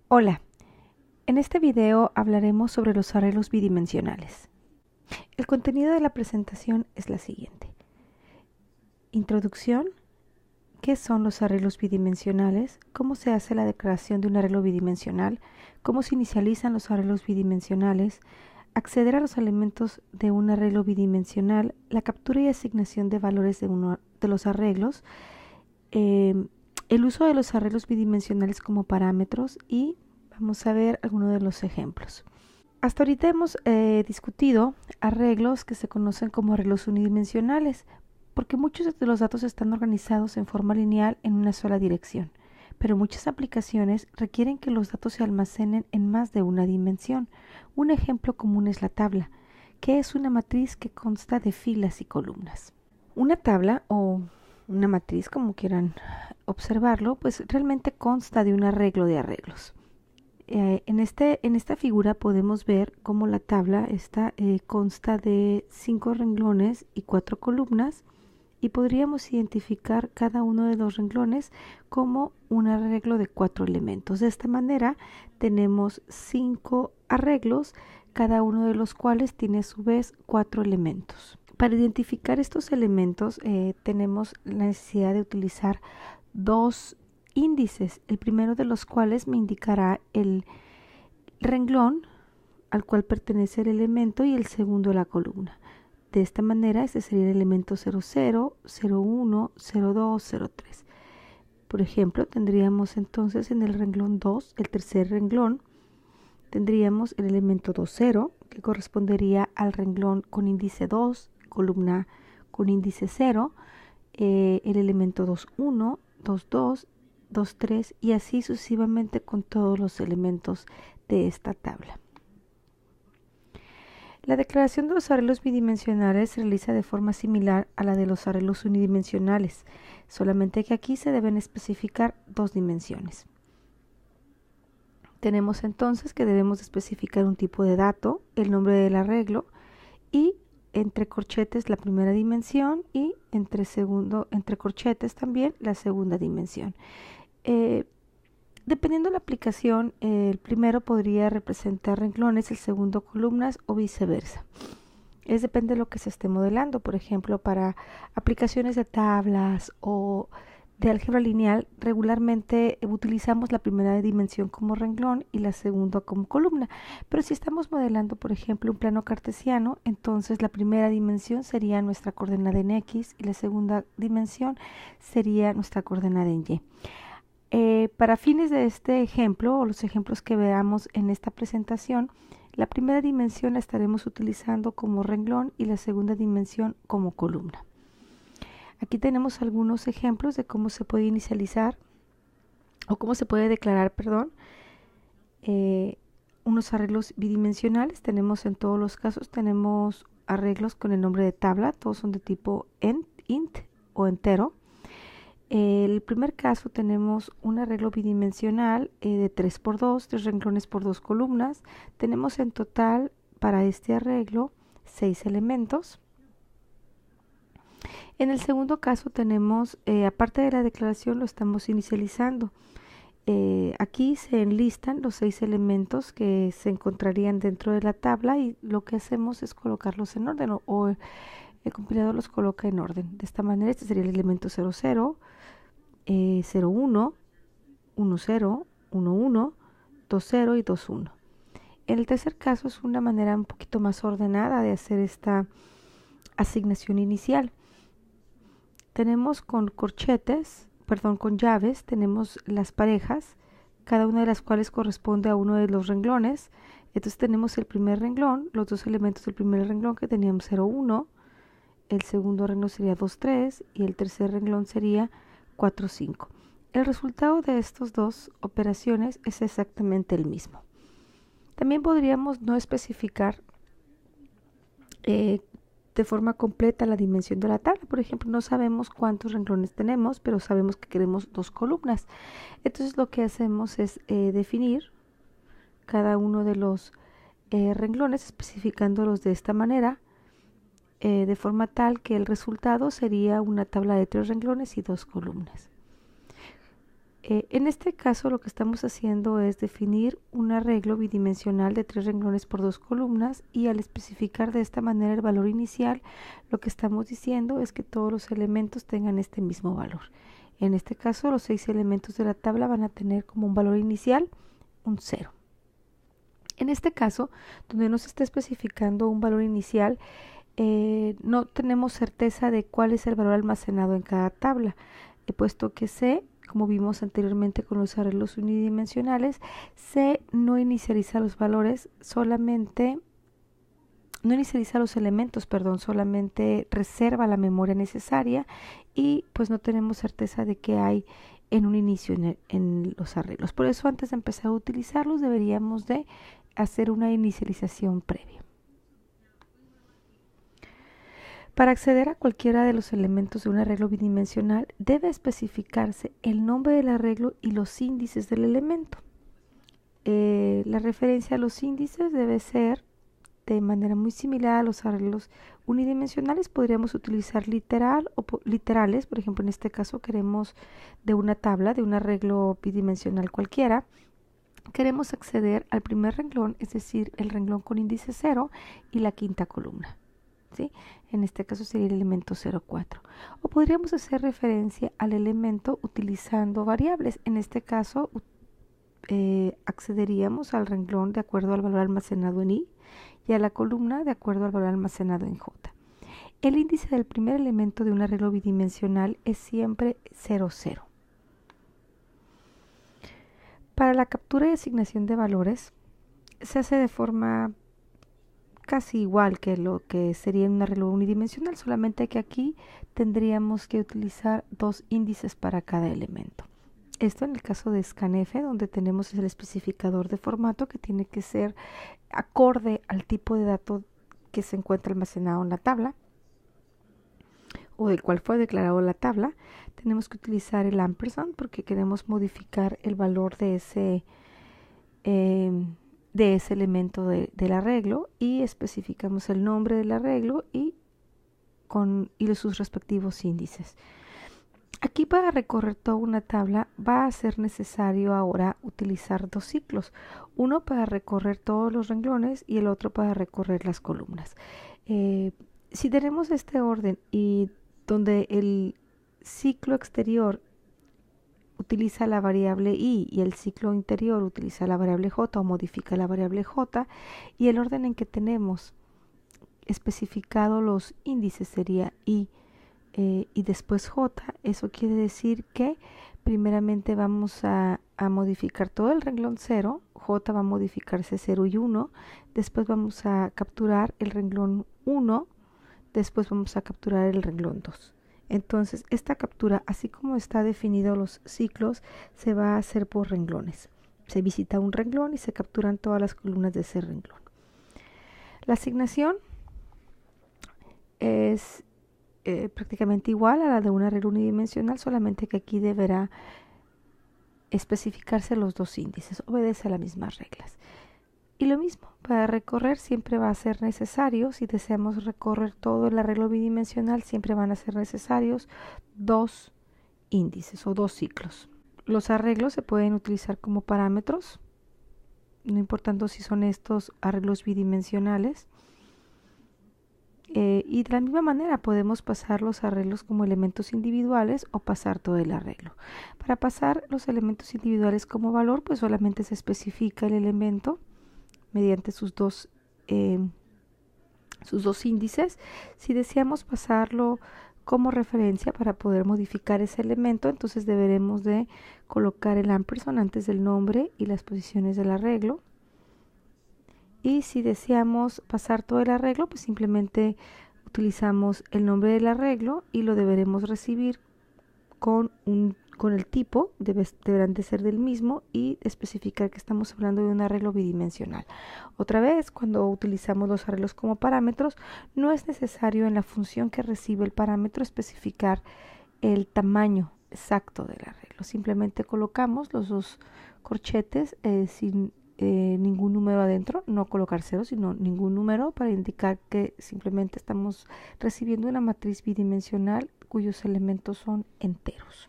Hola, en este video hablaremos sobre los arreglos bidimensionales. El contenido de la presentación es la siguiente. Introducción, ¿qué son los arreglos bidimensionales? ¿Cómo se hace la declaración de un arreglo bidimensional? ¿Cómo se inicializan los arreglos bidimensionales? Acceder a los elementos de un arreglo bidimensional, la captura y asignación de valores de uno de los arreglos, el uso de los arreglos bidimensionales como parámetros y vamos a ver algunos de los ejemplos. Hasta ahorita hemos discutido arreglos que se conocen como arreglos unidimensionales, porque muchos de los datos están organizados en forma lineal en una sola dirección, pero muchas aplicaciones requieren que los datos se almacenen en más de una dimensión. Un ejemplo común es la tabla, que es una matriz que consta de filas y columnas. Una tabla o una matriz, como quieran observarlo, pues realmente consta de un arreglo de arreglos. En esta figura podemos ver cómo la tabla consta de 5 renglones y 4 columnas y podríamos identificar cada uno de los renglones como un arreglo de 4 elementos. De esta manera tenemos 5 arreglos, cada uno de los cuales tiene a su vez 4 elementos. Para identificar estos elementos tenemos la necesidad de utilizar dos índices, el primero de los cuales me indicará el renglón al cual pertenece el elemento y el segundo la columna. De esta manera, este sería el elemento 00, 01, 02, 03. Por ejemplo, tendríamos entonces en el renglón 2, el tercer renglón, tendríamos el elemento 20, que correspondería al renglón con índice 2, columna con índice 0, el elemento 21, 22, 23 y así sucesivamente con todos los elementos de esta tabla. La declaración de los arreglos bidimensionales se realiza de forma similar a la de los arreglos unidimensionales, solamente que aquí se deben especificar dos dimensiones. Tenemos entonces que debemos especificar un tipo de dato, el nombre del arreglo y entre corchetes la primera dimensión y entre corchetes también la segunda dimensión. Dependiendo de la aplicación, el primero podría representar renglones, el segundo columnas o viceversa. Depende de lo que se esté modelando. Por ejemplo, para aplicaciones de tablas o de álgebra lineal, regularmente utilizamos la primera dimensión como renglón y la segunda como columna. Pero si estamos modelando, por ejemplo, un plano cartesiano, entonces la primera dimensión sería nuestra coordenada en X y la segunda dimensión sería nuestra coordenada en Y. Para fines de este ejemplo o los ejemplos que veamos en esta presentación, la primera dimensión la estaremos utilizando como renglón y la segunda dimensión como columna. Aquí tenemos algunos ejemplos de cómo se puede inicializar o cómo se puede declarar, unos arreglos bidimensionales. Tenemos en todos los casos, tenemos arreglos con el nombre de tabla, todos son de tipo int o entero. El primer caso tenemos un arreglo bidimensional de 3×2, 3 renglones por 2 columnas. Tenemos en total para este arreglo 6 elementos. En el segundo caso tenemos, aparte de la declaración, lo estamos inicializando. Aquí se enlistan los 6 elementos que se encontrarían dentro de la tabla y lo que hacemos es colocarlos en orden o el compilador los coloca en orden. De esta manera, este sería el elemento 00, 01, 10, 11, 20 y 21. En el tercer caso es una manera un poquito más ordenada de hacer esta asignación inicial. Tenemos con llaves, tenemos las parejas, cada una de las cuales corresponde a uno de los renglones. Entonces tenemos el primer renglón, los dos elementos del primer renglón que teníamos 01, el segundo renglón sería 23 y el tercer renglón sería 4,5. El resultado de estas dos operaciones es exactamente el mismo. También podríamos no especificar de forma completa la dimensión de la tabla. Por ejemplo, no sabemos cuántos renglones tenemos, pero sabemos que queremos 2 columnas. Entonces lo que hacemos es definir cada uno de los renglones, especificándolos de esta manera, de forma tal que el resultado sería una tabla de 3 renglones y 2 columnas. En este caso lo que estamos haciendo es definir un arreglo bidimensional de 3 renglones por 2 columnas y al especificar de esta manera el valor inicial, lo que estamos diciendo es que todos los elementos tengan este mismo valor. En este caso los 6 elementos de la tabla van a tener como un valor inicial un 0. En este caso, donde no se está especificando un valor inicial, no tenemos certeza de cuál es el valor almacenado en cada tabla, puesto que C, como vimos anteriormente con los arreglos unidimensionales, C no inicializa los valores, no inicializa los elementos, solamente reserva la memoria necesaria y pues no tenemos certeza de qué hay en un inicio en los arreglos. Por eso antes de empezar a utilizarlos deberíamos de hacer una inicialización previa. Para acceder a cualquiera de los elementos de un arreglo bidimensional debe especificarse el nombre del arreglo y los índices del elemento. La referencia a los índices debe ser de manera muy similar a los arreglos unidimensionales. Podríamos utilizar literales, por ejemplo en este caso queremos de una tabla, de un arreglo bidimensional cualquiera. Queremos acceder al primer renglón, es decir, el renglón con índice 0 y la quinta columna. ¿Sí? En este caso sería el elemento 0,4. O podríamos hacer referencia al elemento utilizando variables. En este caso accederíamos al renglón de acuerdo al valor almacenado en I y a la columna de acuerdo al valor almacenado en J. El índice del primer elemento de un arreglo bidimensional es siempre 0, 0. Para la captura y asignación de valores se hace de forma casi igual que lo que sería un arreglo unidimensional, solamente que aquí tendríamos que utilizar 2 índices para cada elemento. Esto en el caso de scanf, donde tenemos el especificador de formato que tiene que ser acorde al tipo de dato que se encuentra almacenado en la tabla o del cual fue declarado la tabla. Tenemos que utilizar el ampersand porque queremos modificar el valor de ese elemento del arreglo y especificamos el nombre del arreglo y sus respectivos índices. Aquí para recorrer toda una tabla va a ser necesario ahora utilizar 2 ciclos, uno para recorrer todos los renglones y el otro para recorrer las columnas. Si tenemos este orden y donde el ciclo exterior utiliza la variable i y el ciclo interior utiliza la variable j o modifica la variable j, y el orden en que tenemos especificado los índices sería i y después j, eso quiere decir que primeramente vamos a modificar todo el renglón 0, j va a modificarse 0 y 1, después vamos a capturar el renglón 1, después vamos a capturar el renglón 2. Entonces, esta captura, así como está definido los ciclos, se va a hacer por renglones. Se visita un renglón y se capturan todas las columnas de ese renglón. La asignación es prácticamente igual a la de un arreglo unidimensional, solamente que aquí deberá especificarse los 2 índices, obedece a las mismas reglas. Y lo mismo, para recorrer siempre va a ser necesario, si deseamos recorrer todo el arreglo bidimensional, siempre van a ser necesarios 2 índices o 2 ciclos. Los arreglos se pueden utilizar como parámetros, no importando si son estos arreglos bidimensionales. Y de la misma manera podemos pasar los arreglos como elementos individuales o pasar todo el arreglo. Para pasar los elementos individuales como valor, pues solamente se especifica el elemento mediante sus dos índices. Si deseamos pasarlo como referencia para poder modificar ese elemento, entonces deberemos de colocar el ampersand antes del nombre y las posiciones del arreglo. Y si deseamos pasar todo el arreglo, pues simplemente utilizamos el nombre del arreglo y lo deberemos recibir con el tipo, deberán de ser del mismo y especificar que estamos hablando de un arreglo bidimensional. Otra vez, cuando utilizamos los arreglos como parámetros, no es necesario en la función que recibe el parámetro especificar el tamaño exacto del arreglo. Simplemente colocamos los 2 corchetes sin ningún número adentro, no colocar 0, sino ningún número para indicar que simplemente estamos recibiendo una matriz bidimensional cuyos elementos son enteros.